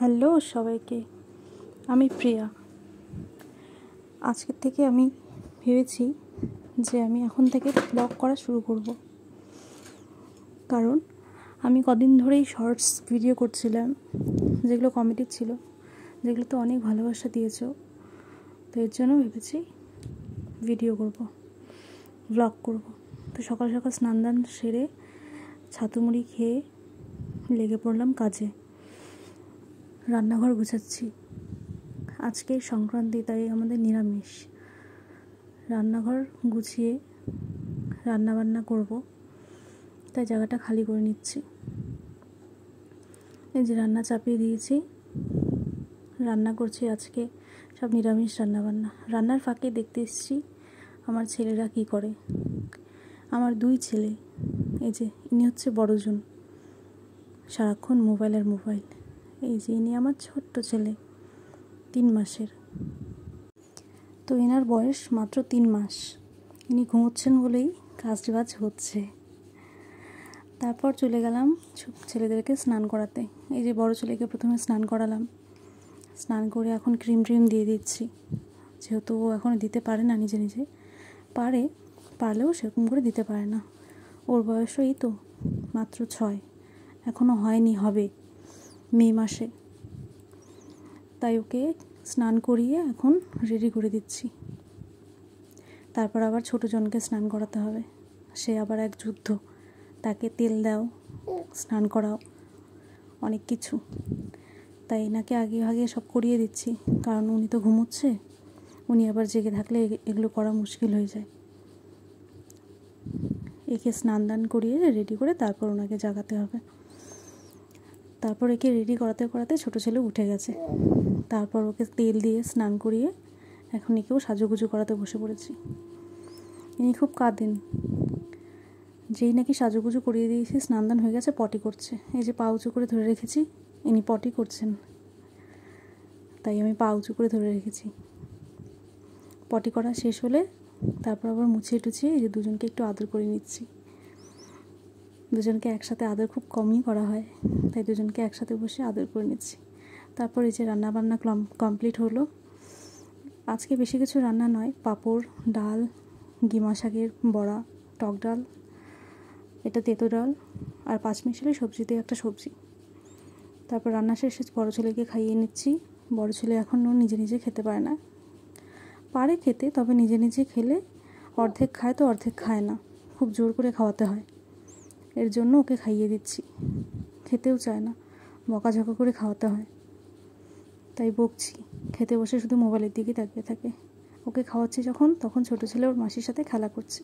Hello সবাইকে, আমি প্রিয়া। আজকের থেকে আমি ভেবেছি যে আমি এখন থেকে ব্লগ করা শুরু করব, কারণ আমি কদিন ধরেই শর্টস ভিডিও করছিলাম, যেগুলো কমেডি ছিল, যেগুলোতে অনেক ভালোবাসা দিয়েছো। তো এর জন্য ভেবেছি ভিডিও করব, ব্লগ করব। তো সকাল সকাল স্নান দান সেরে ছাতু মুড়ি খেয়ে লেগে পড়লাম কাজে। রান্নাঘর গুছাচ্ছি। আজকে সংক্রান্তি, তাই আমাদের নিরামিষ। রান্নাঘর গুছিয়ে রান্নাবান্না করব, তাই জায়গাটা খালি করে নিচ্ছি। এই যে রান্না চাপিয়ে দিয়েছি, রান্না করছি আজকে সব নিরামিষ রান্নাবান্না। রান্নার ফাঁকে দেখতে এসেছি আমার ছেলেরা কি করে। আমার দুই ছেলে, এই যে ইনি হচ্ছে বড়জন, সারাক্ষণ মোবাইল আর মোবাইল। এই যে ইনি আমার ছোট্ট ছেলে, 3 মাসের। তো এনার বয়স মাত্র 3 মাস। ইনি ঘুমোচ্ছেন বলেই কাজবাজ হচ্ছে। তারপর চলে গেলাম ছেলেদেরকে স্নান করাতে। এই যে বড় ছেলেকে প্রথমে স্নান করালাম। স্নান করে এখন ক্রিম দিয়ে দিচ্ছি, যেহেতু ও এখন দিতে পারে না নিজে নিজে। পারলেও সেরকম করে দিতে পারে না। ওর বয়সও এই তো মাত্র 6, এখনও হয়নি, হবে মে মাসে। তাই ওকে স্নান করিয়ে এখন রেডি করে দিচ্ছি। তারপর আবার ছোটো জনকে স্নান করাতে হবে, সে আবার এক যুদ্ধ। তাকে তেল দাও, স্নান করাও, অনেক কিছু। তাই এনাকে আগে সব করিয়ে দিচ্ছি, কারণ উনি তো ঘুমোচ্ছে। উনি আবার জেগে থাকলে এগুলো করা মুশকিল হয়ে যায়। একে স্নান দান করিয়ে রেডি করে তারপর ওনাকে জাগাতে হবে। তারপর একে রেডি করাতে করাতে ছোটো ছেলে উঠে গেছে। তারপর ওকে তেল দিয়ে স্নান করিয়ে এখন একেও সাজুগুজু করাতে বসে পড়েছি। ইনি খুব কাঁদেন। যেই নাকি সাজুগুজু করিয়ে দিয়েছি, স্নান দান হয়ে গেছে, পটি করছে। এই যে পা উঁচু করে ধরে রেখেছি, ইনি পটি করছেন, তাই আমি পা উঁচু করে ধরে রেখেছি। পটি করা শেষ হলে তারপর আবার মুছিয়ে টুছিয়ে এই যে দুজনকে একটু আদর করে নিচ্ছি। দুজনকে একসাথে আদর খুব কমই করা হয়, তাই দুজনকে একসাথে বসে আদর করে নিচ্ছি। তারপর এই যে রান্নাবান্না কমপ্লিট হলো। আজকে বেশি কিছু রান্না নয়, পাঁপড়, ডাল, গিমা শাকের বড়া, টক ডাল, এটা তেঁতো ডাল, আর 5 মিশালি সবজিতে একটা সবজি। তারপর রান্না শেষে বড়ো ছেলেকে খাইয়ে নিচ্ছি। বড়ো ছেলে এখনও নিজে নিজে খেতে পারে না, পারে খেতে, তবে নিজে নিজে খেলে অর্ধেক খায় তো অর্ধেক খায় না, খুব জোর করে খাওয়াতে হয়। এর জন্য ওকে খাইয়ে দিচ্ছি, খেতেও চায় না, বকাঝকা করে খাওয়াতে হয়। তাই বকছি, খেতে বসে শুধু মোবাইলের দিকে তাকিয়ে থাকে। ওকে খাওয়াচ্ছি তখন ছোটো ছেলে ওর মাসির সাথে খেলা করছে।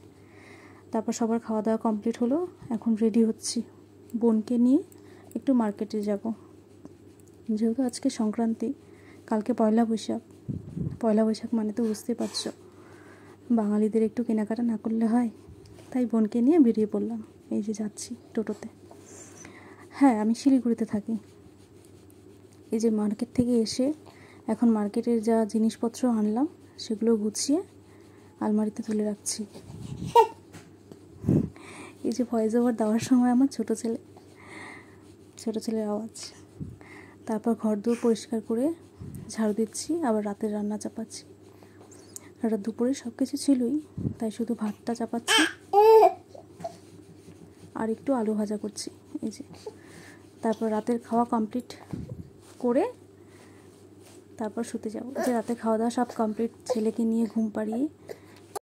তারপর সবার খাওয়া দাওয়া কমপ্লিট হলো। এখন রেডি হচ্ছি, বোনকে নিয়ে একটু মার্কেটে যাব। যেহেতু আজকে সংক্রান্তি, কালকে পয়লা বৈশাখ মানে তো বুঝতেই পারছো, বাঙালিদের একটু কেনাকাটা না করলে হয়। তাই বোনকে নিয়ে বেরিয়ে পড়লাম। এই যে যাচ্ছি টোটোতে। হ্যাঁ, আমি শিলিগুড়িতে থাকি। এই যে মার্কেট থেকে এসে এখন মার্কেটের যা জিনিসপত্র আনলাম সেগুলো গুছিয়ে আলমারিতে তুলে রাখছি। এই যে ভয়েস ওভার দেওয়ার সময় আমার ছোটো ছেলের আওয়াজ। তারপর ঘর দুয়ার পরিষ্কার করে ঝাড়ু দিচ্ছি, আবার রাতের রান্না চাপাচ্ছি। রাত দুপুরে সব কিছু ছিলই, তাই শুধু ভাতটা চাপাচ্ছি আর একটু আলু ভাজা করছি। এই যে তারপর রাতের খাওয়া কমপ্লিট করে তারপর শুতে যাব। যে রাতে খাওয়া দাওয়া সব কমপ্লিট, ছেলেকে নিয়ে ঘুম পাড়িয়ে